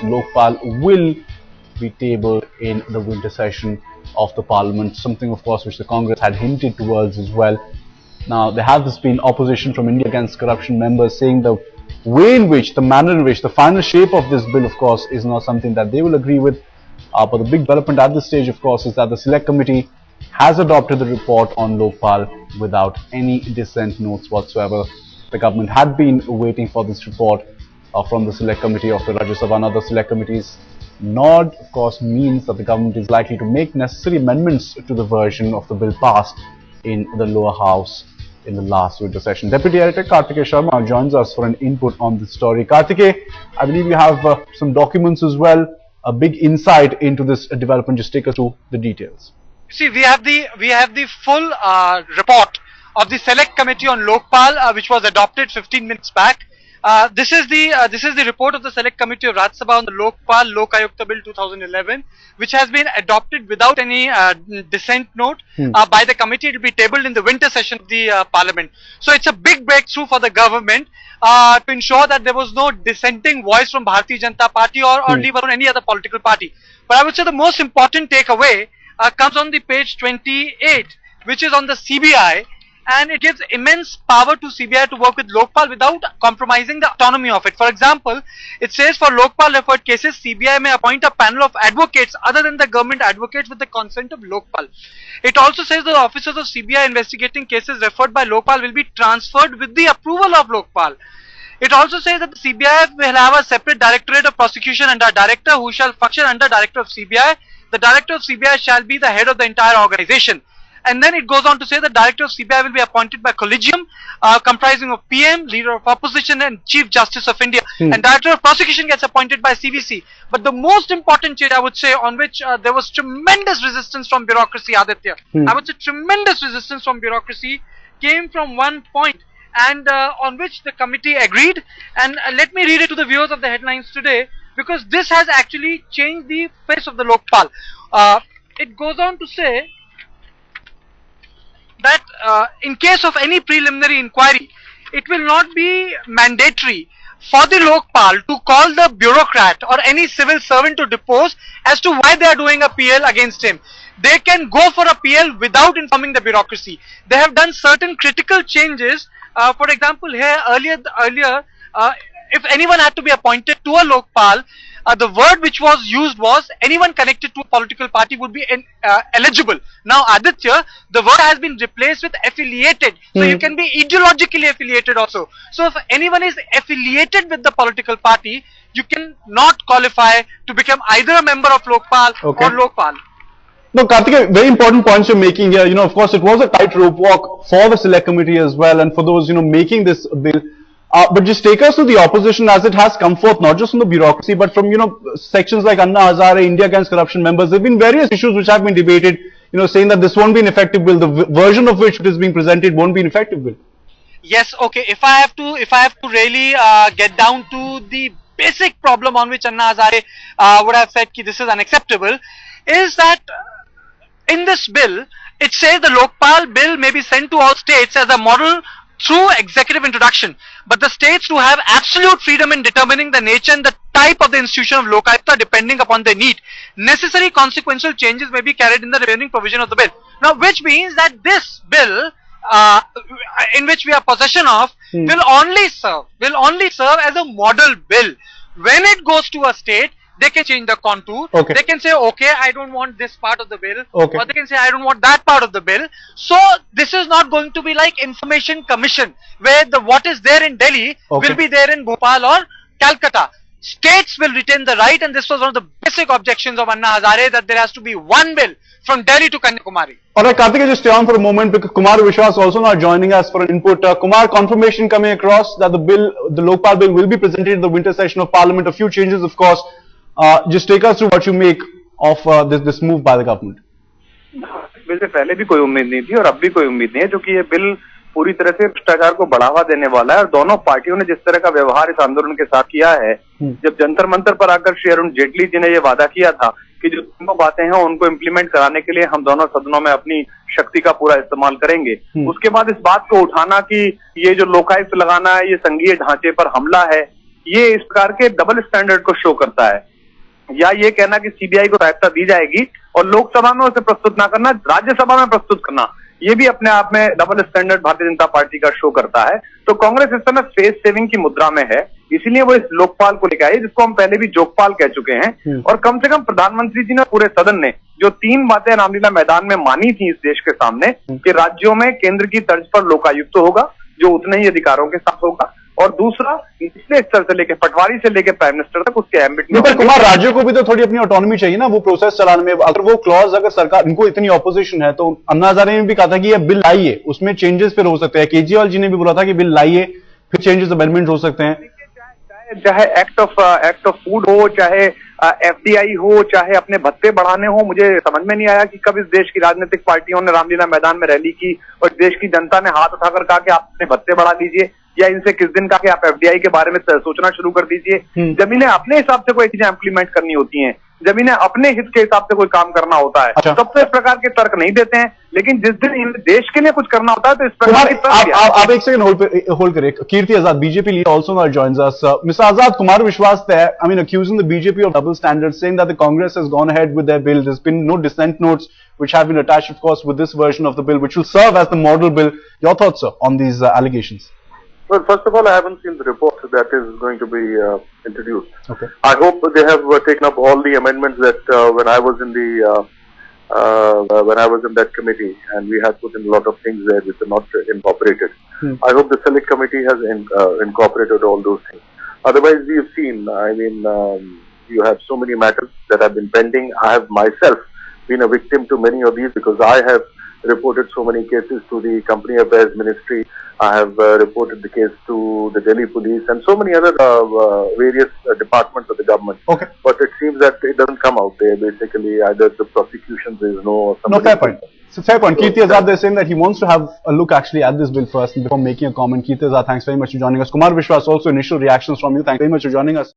Lokpal will be tabled in the winter session of the Parliament, something of course which the Congress had hinted towards as well. Now there has been opposition from India Against Corruption members saying the way in which, the manner in which, the final shape of this bill of course is not something that they will agree with. But the big development at this stage of course is that the Select Committee has adopted the report on Lokpal without any dissent notes whatsoever. The government had been waiting for this report from the Select Committee of the Rajya Sabha and other Select Committees. Nod, of course, means that the government is likely to make necessary amendments to the version of the bill passed in the lower house in the last winter session. Deputy Editor Karthike Sharma joins us for an input on this story. Karthike, I believe you have some documents as well, a big insight into this development. Just take us to the details. See, we have the full report of the Select Committee on Lokpal, which was adopted 15 minutes back. This is the report of the Select Committee of Rajya Sabha on the Lokpal Lokayukta Bill 2011, which has been adopted without any dissent note by the committee. It will be tabled in the winter session of the Parliament. So it's a big breakthrough for the government to ensure that there was no dissenting voice from Bharatiya Janata Party or even from any other political party. But I would say the most important takeaway comes on the page 28, which is on the CBI. And it gives immense power to CBI to work with Lokpal without compromising the autonomy of it. For example, it says for Lokpal referred cases, CBI may appoint a panel of advocates other than the government advocates with the consent of Lokpal. It also says the officers of CBI investigating cases referred by Lokpal will be transferred with the approval of Lokpal. It also says that the CBI will have a separate directorate of prosecution and a director who shall function under director of CBI. The director of CBI shall be the head of the entire organization. And then it goes on to say the director of CBI will be appointed by collegium comprising of PM, leader of opposition and Chief Justice of India. And director of prosecution gets appointed by CVC. But the most important change, I would say, on which there was tremendous resistance from bureaucracy, Aditya. I would say tremendous resistance from bureaucracy came from one point, and on which the committee agreed. And let me read it to the viewers of the headlines today, because this has actually changed the face of the Lokpal. It goes on to say that in case of any preliminary inquiry, it will not be mandatory for the Lokpal to call the bureaucrat or any civil servant to depose as to why they are doing a PL against him. They can go for a PL without informing the bureaucracy. They have done certain critical changes. For example, here earlier, if anyone had to be appointed to a Lokpal, the word which was used was anyone connected to a political party would be eligible. Now, Aditya, the word has been replaced with affiliated. So you can be ideologically affiliated also. So if anyone is affiliated with the political party, you can not qualify to become either a member of Lokpal or Lokpal. No, Karthike, very important points you're making here. Of course, it was a tightrope walk for the Select Committee as well, and for those, making this bill. But just take us to the opposition as it has come forth, not just from the bureaucracy, but from, sections like Anna Hazare, India Against Corruption members. There have been various issues which have been debated, saying that this won't be an effective bill. The version of which is being presented won't be an effective bill. Yes, okay. If I have to really get down to the basic problem on which Anna Hazare would have said that this is unacceptable, is that in this bill, it says the Lokpal bill may be sent to all states as a model through executive introduction, but the states to have absolute freedom in determining the nature and the type of the institution of Lokayukta depending upon their need. Necessary consequential changes may be carried in the remaining provision of the bill. Now, which means that this bill, in which we have possession of, will only serve as a model bill. When it goes to a state, they can change the contour. They can say, okay, I don't want this part of the bill. Or they can say, I don't want that part of the bill. So this is not going to be like Information Commission, where what is there in Delhi will be there in Bhopal or Calcutta. States will retain the right, and this was one of the basic objections of Anna Hazare, that there has to be one bill from Delhi to Kanyakumari. Alright, Karthike, just stay on for a moment, because Kumar Vishwas also now joining us for an input. Kumar, confirmation coming across that the Lokpal bill will be presented in the winter session of Parliament. A few changes, of course. Just take us through what you make of this move by the government. Bill से पहले भी कोई उम्मीद नहीं थी और अब भी कोई उम्मीद नहीं है, क्योंकि ये बिल पूरी तरह से भ्रष्टाचार को बढ़ावा देने वाला है। और दोनों पार्टियों ने जिस तरह का व्यवहार इस आंदोलन के साथ किया है, जब जंतर मंतर पर आकर श्री अरुण जेटली जी ने ये वादा किया था कि जो तीनों बातें हैं उनको इम्प्लीमेंट कराने के लिए हम दोनों सदनों में अपनी शक्ति का पूरा इस्तेमाल करेंगे, उसके बाद इस बात को उठाना कि ये जो लोकायुक्त लगाना है ये संघीय ढांचे पर हमला है, ये इस प्रकार के डबल स्टैंडर्ड को शो करता है। या ये कहना कि सीबीआई को सहायता दी जाएगी और लोकसभा में उसे प्रस्तुत ना करना, राज्यसभा में प्रस्तुत करना, ये भी अपने आप में double standard Bharatiya Janata party का शो करता है। तो कांग्रेस इस समय फेस सेविंग की मुद्रा में है, इसीलिए वो इस लोकपाल को लेकर आई, जिसको हम पहले भी जोगपाल कह चुके हैं। और कम से कम प्रधानमंत्री जी ने, पूरे सदन ने जो 3 बातें रामलीला मैदान में मानी थी इस देश के सामने, कि राज्यों में केंद्र की तर्ज पर लोकायुक्त होगा जो उतने ही अधिकारों के साथ होगा, और दूसरा निचले स्तर से लेकर पटवारी से लेकर प्राइम मिनिस्टर तक उसके एम्बिट में। पर कुमार, राज्यों को भी तो थोड़ी अपनी ऑटोनॉमी चाहिए ना वो प्रोसेस चलाने में। अगर वो क्लॉज, अगर सरकार, इनको इतनी ऑपोजिशन है, तो अन्ना हजारे ने भी कहा था कि ये बिल लाइए, उसमें चेंजेस फिर हो सकते हैं। केजरीवाल जी ने भी बोला था कि बिल लाइए, फिर चेंजेस अमेंडमेंट हो सकते हैं। चाहे एक्ट ऑफ फूड हो, चाहे एफडीआई हो, चाहे अपने भत्ते बढ़ाने हो, मुझे समझ में नहीं आया कि कब इस देश की राजनीतिक पार्टियों ने रामलीला मैदान में रैली की और देश की जनता ने हाथ उठाकर कहा कि आप अपने भत्ते बढ़ा दीजिए, या इनसे किस दिन कहा कि आप एफडीआई के बारे में सोचना शुरू कर दीजिए। जमीनें अपने हिसाब से कोई चीजें इंप्लीमेंट करनी होती हैं, जमीनें अपने हित के हिसाब से कोई काम करना होता है। अच्छा। तब तो इस प्रकार के तर्क नहीं देते हैं, लेकिन जिस दिन इन देश के लिए कुछ करना होता है तो इस प्रकार के आप एक सेकंड होल्ड करिए। Kirti Azad, BJP leader, also now joins us. Mr. Azad, Kumar Vishwas there, I mean, accusing the BJP of double standards, saying that the Congress has gone ahead with their bill. There's been no dissent notes which have been attached, of course, with this version of the bill, which will serve as the model bill. Your thoughts, sir, on these allegations? Well, first of all, I haven't seen the report that is going to be introduced. Okay. I hope they have taken up all the amendments that when I was in that committee, and we had put in a lot of things there which are not incorporated. I hope the select committee has incorporated all those things. Otherwise, we have seen, I mean, you have so many matters that have been pending. I have myself been a victim to many of these because I have reported so many cases to the Company Affairs Ministry. I have reported the case to the Delhi Police and so many other various departments of the government. Okay. But it seems that it doesn't come out there. Basically, either the prosecution is no or something. No, fair point. So, fair point. Kirti Azad, they're saying that he wants to have a look actually at this bill first before making a comment. Kirti Azad, thanks very much for joining us. Kumar Vishwas, also initial reactions from you. Thanks very much for joining us.